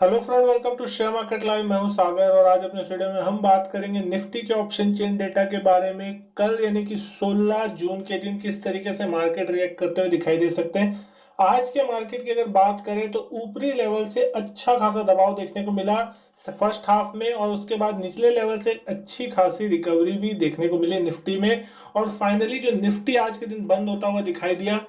Hello friend, welcome to share market live. मैं हूं सागर और आज अपने वीडियो में हम बात करेंगे निफ्टी के ऑप्शन चेन डेटा के बारे में। कल यानी कि 16 जून के दिन किस तरीके से मार्केट रिएक्ट करते हुए दिखाई दे सकते हैं। आज के मार्केट की अगर बात करें तो ऊपरी लेवल से अच्छा खासा दबाव देखने को मिला फर्स्ट हाफ में, और उसके बाद निचले लेवल से अच्छी खासी रिकवरी भी देखने को मिली निफ्टी में। और फाइनली जो निफ्टी आज के दिन बंद होता हुआ दिखाई दिया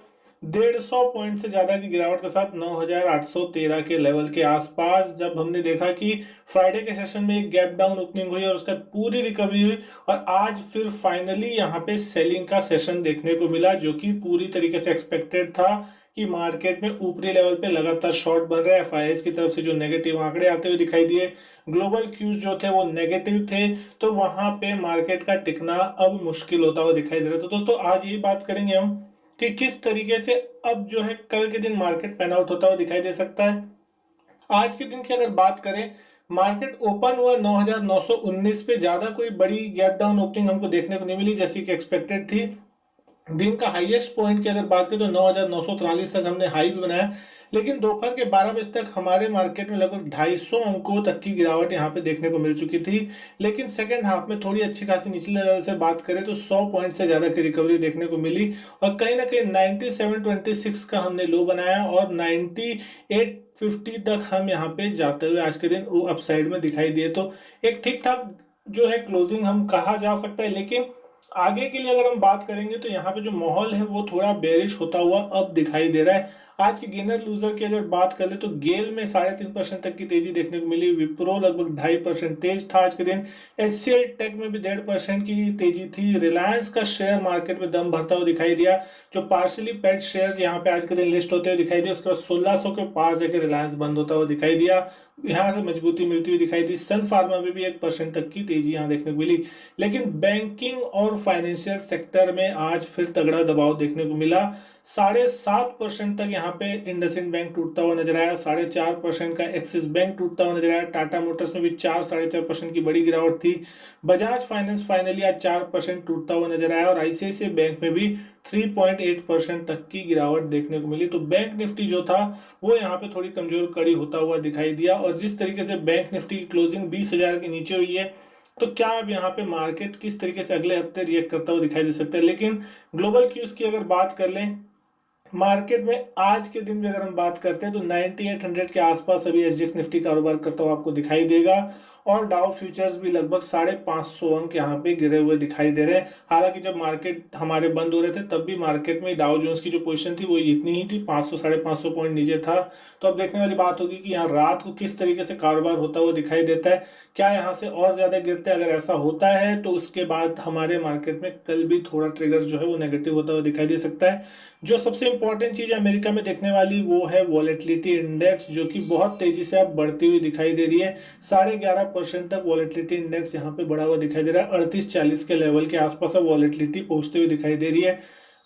150 पॉइंट से ज्यादा की गिरावट के साथ 9813 के लेवल के आसपास, जब हमने देखा कि फ्राइडे के सेशन में एक गैप डाउन ओपनिंग हुई और उसका पूरी रिकवरी हुई, और आज फिर फाइनली यहाँ पे सेलिंग का सेशन देखने को मिला, जो कि पूरी तरीके से एक्सपेक्टेड था कि मार्केट में ऊपरी लेवल पे लगातार शॉर्ट बन रहा है। एफआईआई की तरफ से जो नेगेटिव आंकड़े आते हुए दिखाई दिए, ग्लोबल क्यूज जो थे वो नेगेटिव थे, तो वहां पे मार्केट का टिकना अब मुश्किल होता हुआ दिखाई दे रहा था। तो दोस्तों आज यही बात करेंगे हम कि किस तरीके से अब जो है कल के दिन मार्केट पैन आउट होता हुआ दिखाई दे सकता है। आज के दिन की अगर बात करें, मार्केट ओपन हुआ 9919 पे। ज्यादा कोई बड़ी गैप डाउन ओपनिंग हमको देखने को नहीं मिली जैसी कि एक्सपेक्टेड थी। दिन का हाईएस्ट पॉइंट की अगर बात करें तो 9943 तक हमने हाई भी बनाया, लेकिन दोपहर के 12 बजे तक हमारे मार्केट में लगभग 250 अंकों तक की गिरावट यहाँ पे देखने को मिल चुकी थी। लेकिन सेकेंड हाफ में थोड़ी अच्छी खासी निचले लेवल से बात करें तो 100 पॉइंट से ज्यादा की रिकवरी देखने को मिली, और कहीं ना कहीं 9726 का हमने लो बनाया और 9850 तक हम यहाँ पे जाते हुए आज के दिन अपसाइड में दिखाई दिए। तो एक ठीक ठाक जो है क्लोजिंग हम कहा जा सकता है। लेकिन आगे के लिए अगर हम बात करेंगे तो यहाँ पे जो माहौल है वो थोड़ा बेरिश होता हुआ अब दिखाई दे रहा है। आज के गेनर लूजर की अगर बात कर ले तो गेल में 3.5% तक की तेजी देखने को मिली, विप्रो लगभग 2.5% तेज था आज के दिन, एचसीएल टेक में भी 1.5% की तेजी थी, रिलायंस का शेयर मार्केट में दम भरता हुआ दिखाई दिया। जो पार्शली पेड शेयर यहाँ पे आज के दिन लिस्ट होते हुए दिखाई दिए, उसके बाद 1600 के पार जाकर रिलायंस बंद होता हुआ दिखाई दिया, यहाँ से मजबूती मिलती हुई दिखाई दी। सन फार्मा में भी 1% तक की तेजी यहाँ देखने को मिली। लेकिन बैंकिंग और फाइनेंशियल सेक्टर में आज फिर तगड़ा दबाव देखने को मिला। 7.5% तक यहाँ पे इंडसइंड बैंक टूटता हुआ नजर आया, 4.5% का एक्सिस बैंक टूटता हुआ नजर आया, टाटा मोटर्स में भी 4-4.5% की बड़ी गिरावट थी। बजाज फाइनेंस फाइनली आज 4% टूटता हुआ नजर आया, और आईसीआईसीआई बैंक में भी 3.8% तक की गिरावट देखने को मिली। तो बैंक निफ्टी जो था वो यहाँ पे थोड़ी कमजोर कड़ी होता हुआ दिखाई दिया, और जिस तरीके से बैंक निफ्टी की क्लोजिंग 20,000 के नीचे हुई है, तो क्या अब यहाँ पे मार्केट किस तरीके से अगले हफ्ते रिएक्ट करता हुआ दिखाई दे सकता है। लेकिन ग्लोबल क्यूज की अगर बात कर लें, मार्केट में आज के दिन में अगर हम बात करते हैं तो 9800 के आसपास अभी एसजीएक्स निफ्टी कारोबार करता हुआ आपको दिखाई देगा, और डाउ फ्यूचर्स भी लगभग 550 अंक यहाँ पे गिरे हुए दिखाई दे रहे हैं। हालांकि जब मार्केट हमारे बंद हो रहे थे तब भी मार्केट में डाउ जोन्स की जो पोजीशन थी वो इतनी ही थी, 500-550 पॉइंट नीचे था। तो अब देखने वाली बात होगी कि यहाँ रात को किस तरीके से कारोबार होता हुआ दिखाई देता है। क्या यहाँ से और ज्यादा गिरते हैं? अगर ऐसा होता है तो उसके बाद हमारे मार्केट में कल भी थोड़ा ट्रिगर जो है वो नेगेटिव होता हुआ दिखाई दे सकता है। जो सबसे इंपॉर्टेंट चीज अमेरिका में देखने वाली वो है वॉलेटिलिटी इंडेक्स, जो कि बहुत तेजी से अब बढ़ती हुई दिखाई दे रही है। 11.5% तक वॉलेटिलिटी इंडेक्स यहाँ पे बढ़ा हुआ दिखाई दे रहा है, 3840 के लेवल के आसपास अब वॉलेटिलिटी पहुंचते हुए दिखाई दे रही है।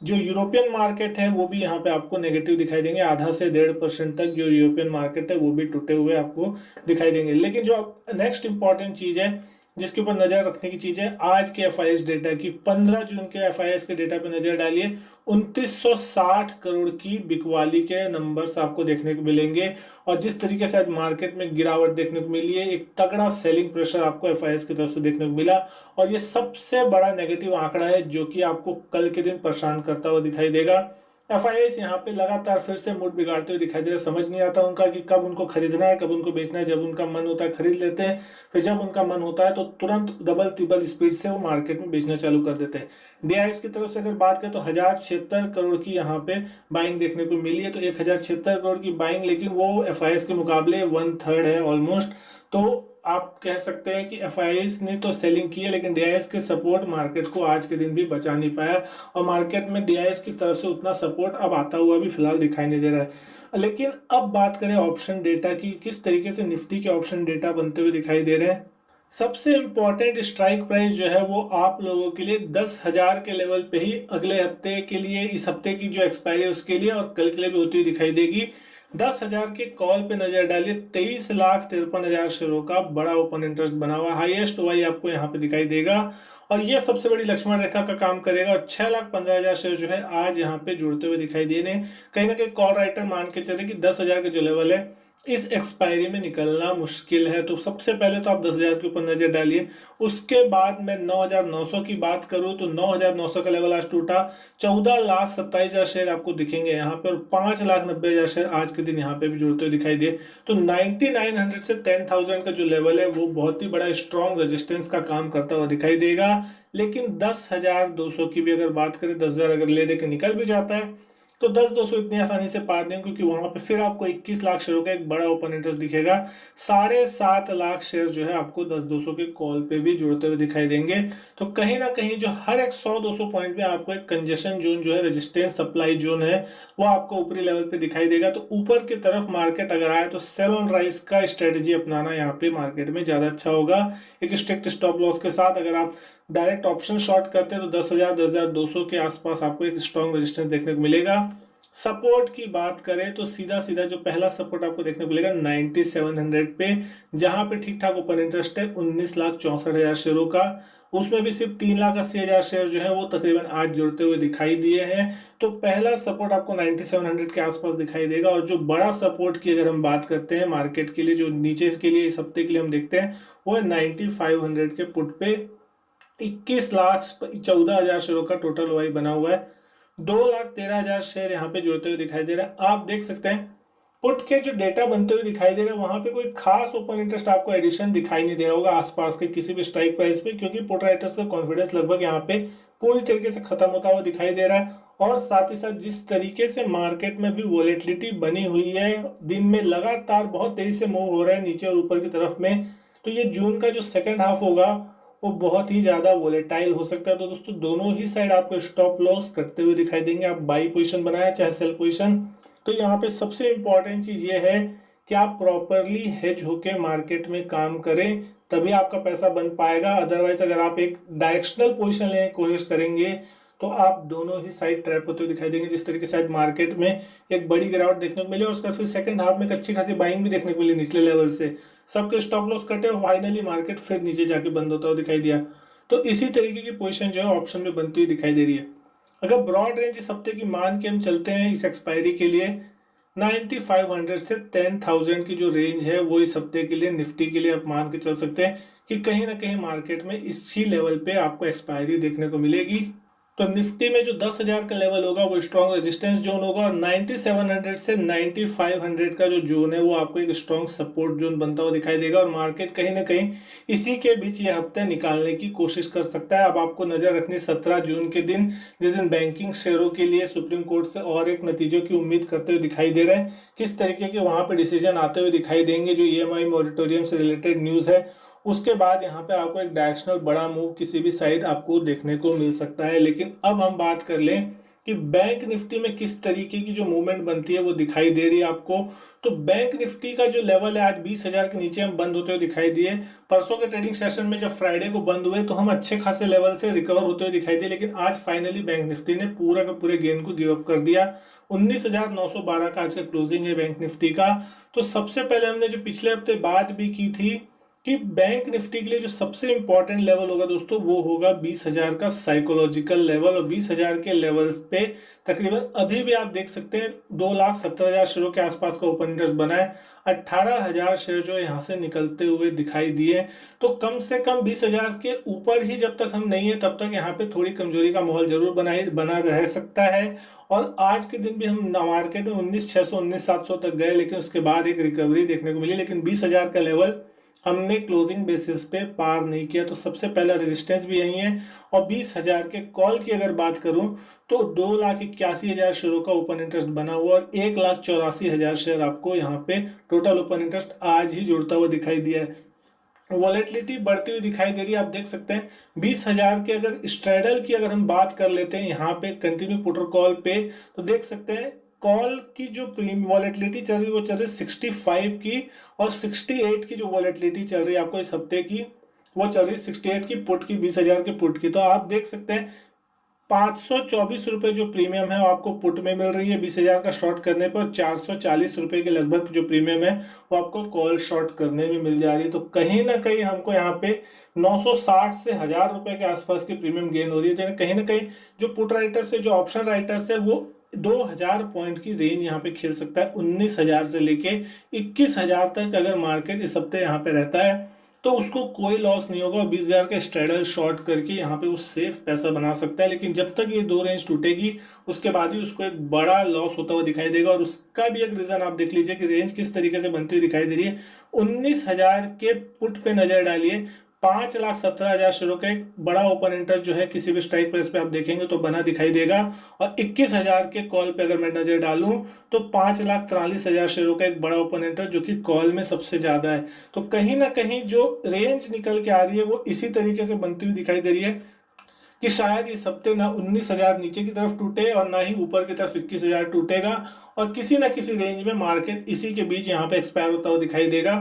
जो यूरोपियन मार्केट है वो भी यहाँ पे आपको नेगेटिव दिखाई देंगे, आधा से 1.5% तक जो यूरोपियन मार्केट है वो भी टूटे हुए आपको दिखाई देंगे। लेकिन जो नेक्स्ट इंपॉर्टेंट चीज है जिसके ऊपर नजर रखने की चीज है, आज के एफआईएस डेटा की, 15 जून के एफआईएस के डेटा पे नजर डालिए। 2960 करोड़ की बिकवाली के नंबर्स आपको देखने को मिलेंगे, और जिस तरीके से आज मार्केट में गिरावट देखने को मिली है, एक तगड़ा सेलिंग प्रेशर आपको एफआईएस की तरफ से देखने को मिला, और ये सबसे बड़ा नेगेटिव आंकड़ा है जो कि आपको कल के दिन परेशान करता हुआ दिखाई देगा। एफआईआई यहाँ पे लगातार फिर से मूड बिगाड़ते हुए दिखाई दे रहा है। समझ नहीं आता उनका कि कब उनको खरीदना है कब उनको बेचना है। जब उनका मन होता है खरीद लेते हैं, फिर जब उनका मन होता है तो तुरंत डबल तिबल स्पीड से वो मार्केट में बेचना चालू कर देते हैं। डीआईएस की तरफ से अगर बात करें तो 1076 करोड़ की यहाँ पे बाइंग देखने को मिली है, तो 1076 करोड़ की बाइंग, लेकिन वो एफआईएस के मुकाबले 1/3 है ऑलमोस्ट। तो आप कह सकते हैं कि एफआईआई ने तो सेलिंग की है, लेकिन डीआईएस के सपोर्ट मार्केट को आज के दिन भी बचा नहीं पाया, और मार्केट में डीआईएस की तरफ से उतना सपोर्ट अब आता हुआ भी फिलहाल दिखाई नहीं दे रहा है। लेकिन अब बात करें ऑप्शन डेटा की, किस तरीके से निफ्टी के ऑप्शन डेटा बनते हुए दिखाई दे रहे हैं। सबसे इंपॉर्टेंट स्ट्राइक प्राइस जो है वो आप लोगों के लिए 10,000 के लेवल पे ही अगले हफ्ते के लिए, इस हफ्ते की जो एक्सपायरी है उसके लिए और कल के लिए भी होती हुई दिखाई देगी। 10,000 के कॉल पे नजर डालिए, 23,53,000 शेयरों का बड़ा ओपन इंटरेस्ट बना हुआ, हाईएस्ट वाई आपको यहाँ पे दिखाई देगा, और ये सबसे बड़ी लक्ष्मण रेखा का काम करेगा। और 6,15,000 शेयर जो है आज यहाँ पे जुड़ते हुए दिखाई देने, कहीं ना कहीं कॉल राइटर मान के चले कि 10,000 के जो लेवल है इस एक्सपायरी में निकलना मुश्किल है। तो सबसे पहले तो आप 10,000 के ऊपर नजर डालिए। उसके बाद मैं 9,900 की बात करूं तो 9,900 का लेवल आज टूटा। 14,27,000 शेयर आपको दिखेंगे यहाँ पे, और 5,90,000 शेयर आज के दिन यहाँ पे भी जुड़ते हुए दिखाई दिए। तो 9,900 से 10,000 का जो लेवल है वो बहुत ही बड़ा स्ट्रॉन्ग रेजिस्टेंस का काम करता हुआ दिखाई देगा। लेकिन 10,200 की भी अगर बात करें, 10,000 अगर ले दे के निकल भी जाता है तो 10,200 इतनी आसानी से पार नहीं, क्योंकि वहां पे फिर आपको 21 लाख शेयरों का एक बड़ा ओपन इंटरेस्ट दिखेगा। 7.5 लाख शेयर जो है आपको 10,200 के कॉल पे भी जुड़ते हुए दिखाई देंगे। तो कहीं ना कहीं जो हर एक 100-200 पॉइंट में आपको एक कंजेशन जोन जो है, रेजिस्टेंस सप्लाई जोन है, वो आपको ऊपरी लेवल पे दिखाई देगा। तो ऊपर की तरफ मार्केट अगर आए तो सेल ऑन राइज का स्ट्रेटेजी अपनाना यहाँ पे मार्केट में ज्यादा अच्छा होगा। एक स्ट्रिक्ट स्टॉप लॉस के साथ अगर आप डायरेक्ट ऑप्शन शॉर्ट करते हैं तो 10,000 10,200 के आसपास आपको एक स्ट्रॉन्ग रेजिस्टेंस देखने को मिलेगा। सपोर्ट की बात करें तो सीधा सीधा जो पहला सपोर्ट आपको देखने को मिलेगा 9,700 पे, जहां पे ठीक ठाक ओपन इंटरेस्ट है 19,64,000 शेयरों का। उसमें भी सिर्फ 3,80,000 शेयर जो है वो तकरीबन आज जुड़ते हुए दिखाई दिए हैं। तो पहला सपोर्ट आपको 9,700 के आसपास दिखाई देगा। और जो बड़ा सपोर्ट की अगर हम बात करते हैं मार्केट के लिए, जो नीचे के लिए इस हफ्ते के लिए हम देखते हैं, वो है 9,500 के पुट पे। 21,14,000 शेयरों का टोटल ओआई बना हुआ है। 2,13,000 शेयर यहाँ पे जुड़ते हुए दिखाई दे रहा है। आप देख सकते हैं पुट के जो डेटा बनते हुए दिखाई दे रहे हैं वहां पे कोई खास ओपन इंटरेस्ट आपको एडिशन दिखाई नहीं दे रहा होगा आसपास के किसी भी स्ट्राइक प्राइस पे, क्योंकि पुट राइटर्स का कॉन्फिडेंस लगभग यहाँ पे पूरी तरीके से खत्म होता हुआ दिखाई दे रहा है। और साथ ही साथ जिस तरीके से मार्केट में भी वॉलेटिलिटी बनी हुई है, दिन में लगातार बहुत तेजी से मूव हो रहा है नीचे और ऊपर की तरफ में, तो ये जून का जो सेकेंड हाफ होगा वो बहुत ही ज्यादा वोलेटाइल हो सकता है। तो दोस्तों दोनों ही साइड आपको स्टॉप लॉस करते हुए दिखाई देंगे, आप बाई पोजीशन बनाए चाहे सेल पोजीशन। तो यहाँ पे सबसे इंपॉर्टेंट चीज ये है कि आप प्रॉपरली हेज होके मार्केट में काम करें, तभी आपका पैसा बन पाएगा। अदरवाइज अगर आप एक डायरेक्शनल पोजीशन लेने की कोशिश करेंगे तो आप दोनों ही साइड ट्रैप होते हुए दिखाई देंगे। जिस तरीके से आज मार्केट में एक बड़ी गिरावट देखने को मिली और उसका फिर सेकंड हाफ में एक अच्छी खासी बाइंग भी देखने को मिली निचले लेवल से, सबके स्टॉप लॉस कटे और फाइनली मार्केट फिर नीचे जाके बंद होता हुआ दिखाई दिया। तो इसी तरीके की पोजीशन जो है ऑप्शन में बनती हुई दिखाई दे रही है। अगर ब्रॉड रेंज इस हफ्ते की मान के हम चलते हैं इस एक्सपायरी के लिए, 9,500 से 10,000 की जो रेंज है वो इस हफ्ते के लिए निफ्टी के लिए आप मान के चल सकते हैं कि कहीं ना कहीं मार्केट में इसी लेवल पे आपको एक्सपायरी देखने को मिलेगी। तो निफ्टी में जो 10,000 का लेवल होगा वो स्ट्रॉन्ग रेजिस्टेंस जोन होगा, और 9,700 से 9,500 का जो जोन है वो आपको एक स्ट्रॉन्ग सपोर्ट जोन बनता हुआ दिखाई देगा। और मार्केट कहीं ना कहीं इसी के बीच ये हफ्ते निकालने की कोशिश कर सकता है। अब आपको नजर रखनी 17 जून के दिन, जिस दिन बैंकिंग शेयरों के लिए सुप्रीम कोर्ट से और एक नतीजों की उम्मीद करते हुए दिखाई दे रहे हैं। किस तरीके के वहां पे डिसीजन आते हुए दिखाई देंगे, जो ईएमआई मॉरिटोरियम से रिलेटेड न्यूज है, उसके बाद यहाँ पे आपको एक डायरेक्शनल बड़ा मूव किसी भी साइड आपको देखने को मिल सकता है। लेकिन अब हम बात कर लें कि बैंक निफ्टी में किस तरीके की जो मूवमेंट बनती है वो दिखाई दे रही है आपको। तो बैंक निफ्टी का जो लेवल है आज 20,000 के नीचे हम बंद होते हुए दिखाई दिए। परसों के ट्रेडिंग सेशन में जब फ्राइडे को बंद हुए तो हम अच्छे खासे लेवल से रिकवर होते हुए दिखाई दिए, लेकिन आज फाइनली बैंक निफ्टी ने पूरा का पूरे गेन को गिव अप कर दिया। 19,912 का आज का क्लोजिंग है बैंक निफ्टी का। तो सबसे पहले हमने जो पिछले हफ्ते बात भी की थी कि बैंक निफ्टी के लिए जो सबसे इंपॉर्टेंट लेवल होगा दोस्तों वो होगा 20,000 का साइकोलॉजिकल लेवल। और 20,000 के लेवल पे तकरीबन अभी भी आप देख सकते हैं 2,70,000 शेयरों के आसपास का ओपन इंटरेस्ट बना है। 18,000 शेयर जो है यहाँ से निकलते हुए दिखाई दिए। तो कम से कम 20,000 के ऊपर ही जब तक हम नहीं है तब तक यहाँ पे थोड़ी कमजोरी का माहौल जरूर बना रह सकता है। और आज के दिन भी हम मार्केट में 19,600 19,700 तक गए, लेकिन उसके बाद एक रिकवरी देखने को मिली। लेकिन 20,000 का लेवल हमने क्लोजिंग बेसिस पे पार नहीं किया, तो सबसे पहला रेजिस्टेंस भी यही है। और 20,000 के कॉल की अगर बात करूं तो 2,81,000 शेयरों का ओपन इंटरेस्ट बना हुआ और 1,84,000 शेयर आपको यहाँ पे टोटल ओपन इंटरेस्ट आज ही जुड़ता हुआ दिखाई दिया है। वॉलेटिलिटी बढ़ती हुई दिखाई दे रही है, आप देख सकते हैं 20,000 के अगर स्ट्रैडल की अगर हम बात कर लेते हैं यहाँ पे कंटिन्यू पुटर कॉल पे, तो देख सकते हैं कॉल की जो वॉलेटिलिटी चल रही है वो चल रही है 65 की, और 68 की जो वॉलेटिलिटी चल रही है आपको इस हफ्ते की वो चल रही है 68 की पुट की, 20,000 के पुट की। तो आप देख सकते हैं 524 रुपए जो प्रीमियम है वो आपको पुट में मिल रही है 20,000 का शॉर्ट करने पर। 440 रुपए के लगभग जो प्रीमियम है वो आपको कॉल शॉर्ट करने में मिल जा रही है। तो कहीं ना कहीं हमको यहाँ पे 960 से 1,000 रुपए के आसपास की प्रीमियम गेन हो रही है। कहीं ना कहीं जो पुट राइटर्स है, जो ऑप्शन राइटर्स है, वो 2000 पॉइंट की रेंज यहाँ पे खेल सकता है। 19,000 से लेके 21,000 तक अगर मार्केट इस हफ्ते यहाँ पे रहता है तो उसको कोई लॉस नहीं होगा। 20,000 का स्ट्रेडल शॉर्ट करके यहाँ पे वो सेफ पैसा बना सकता है। लेकिन जब तक ये दो रेंज टूटेगी उसके बाद ही उसको एक बड़ा लॉस होता हुआ दिखाई देगा। और उसका भी एक रीजन आप देख लीजिए कि रेंज किस तरीके से बनती हुई दिखाई दे रही है। 19,000 के पुट पे नजर डालिए, 5,17,000 शेयरों का एक बड़ा ओपन इंटरेस्ट जो है किसी भी स्ट्राइक प्राइस पे आप देखेंगे तो बना दिखाई देगा। और 21,000 के कॉल पे अगर मैं नजर डालूं तो 5,43,000 शेयरों का एक बड़ा ओपन इंटरेस्ट जो कि कॉल में सबसे ज्यादा है। तो कहीं ना कहीं जो रेंज निकल के आ रही है वो इसी तरीके से बनती हुई दिखाई दे रही है कि शायद इस हफ्ते ना 19,000 नीचे की तरफ टूटे और ना ही ऊपर की तरफ 21,000 टूटेगा। और किसी ना किसी रेंज में मार्केट इसी के बीच यहाँ पे एक्सपायर होता हुआ दिखाई देगा।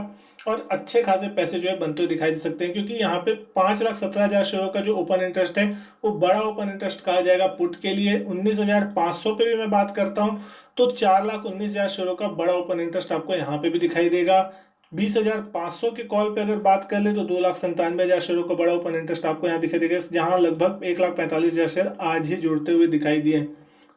और अच्छे खासे पैसे जो है बनते हुए दिखाई दे सकते हैं, क्योंकि यहाँ पे 5,17,000 शेयरों का जो ओपन इंटरेस्ट है वो बड़ा ओपन इंटरेस्ट कहा जाएगा पुट के लिए। 19,500 पे भी मैं बात करता हूँ तो 4,19,000 शेयरों का बड़ा ओपन इंटरेस्ट आपको यहाँ पे भी दिखाई देगा। 20,500 के कॉल पे अगर बात कर ले तो 2,97,000 शेयरों का बड़ा ओपन इंटरेस्ट आपको यहाँ दिखाई देगा, जहां लगभग 1,45,000 शेयर आज ही जुड़ते हुए दिखाई दिए।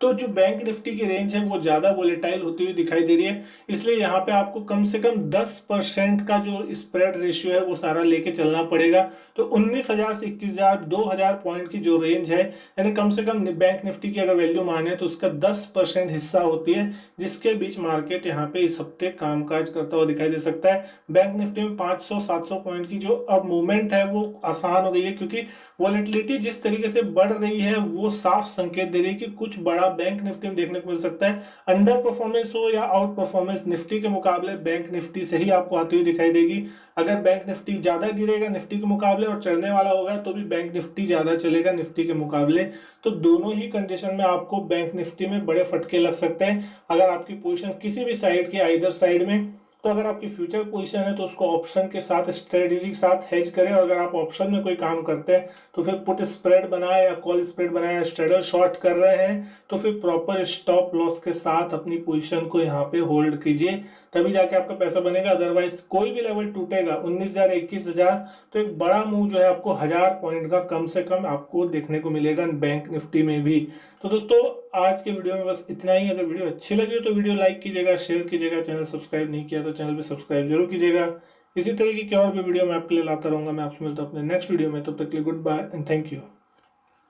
तो जो बैंक निफ्टी की रेंज है वो ज्यादा वोलेटाइल होती हुई दिखाई दे रही है, इसलिए यहाँ पे आपको कम से कम 10% का जो स्प्रेड रेशियो है वो सारा लेके चलना पड़ेगा। तो 19,000 से 21,000 2,000 पॉइंट की जो रेंज है, यानी कम से कम बैंक निफ्टी की अगर वैल्यू माने तो उसका 10% हिस्सा होती है, जिसके बीच मार्केट यहाँ पे इस हफ्ते कामकाज करता हुआ दिखाई दे सकता है। बैंक निफ्टी में 500-700 पॉइंट की जो अब मूवमेंट है वो आसान हो गई है, क्योंकि वॉलेटिलिटी जिस तरीके से बढ़ रही है वो साफ संकेत दे रही है कि कुछ बड़ा बैंक निफ्टी में देखने को मिल सकता है। अंडर परफॉर्मेंस हो या आउट परफॉर्मेंस निफ्टी के मुकाबले बैंक निफ्टी से ही आपको आती हुई दिखाई देगी। अगर बैंक निफ्टी ज्यादा गिरेगा निफ्टी के मुकाबले और चढ़ने वाला होगा तो भी बैंक निफ्टी ज्यादा चलेगा निफ्टी के मुकाबले। तो दोनों ही कंडीशन में आपको बैंक निफ्टी में बड़े फटके लग सकते हैं अगर आपकी पोजीशन किसी भी साइड की आइदर साइड में। तो अगर आपकी फ्यूचर पोजीशन है तो उसको ऑप्शन के साथ स्ट्रेटेजी के साथ हेज करें, और अगर आप ऑप्शन में कोई काम करते हैं तो फिर पुट स्प्रेड बनाए या कॉल स्प्रेड बनाए या स्ट्रेडल शॉर्ट कर रहे हैं तो फिर प्रॉपर स्टॉप लॉस के साथ अपनी पोजीशन को यहाँ पे होल्ड कीजिए, तभी जाके आपका पैसा बनेगा। अदरवाइज कोई भी लेवल टूटेगा 19,000 21,000 तो एक बड़ा मूव जो है आपको 1,000 पॉइंट का कम से कम आपको देखने को मिलेगा बैंक निफ्टी में भी। तो दोस्तों आज के वीडियो में बस इतना ही। अगर वीडियो अच्छी लगी हो तो वीडियो लाइक कीजिएगा, शेयर कीजिएगा, चैनल सब्सक्राइब नहीं किया तो चैनल भी सब्सक्राइब जरूर कीजिएगा। इसी तरीके की और भी वीडियो मैं आपके लिए लाता रहूंगा। मैं आपसे मिलता हूं अपने नेक्स्ट वीडियो में, तब तक के लिए goodbye and thank you.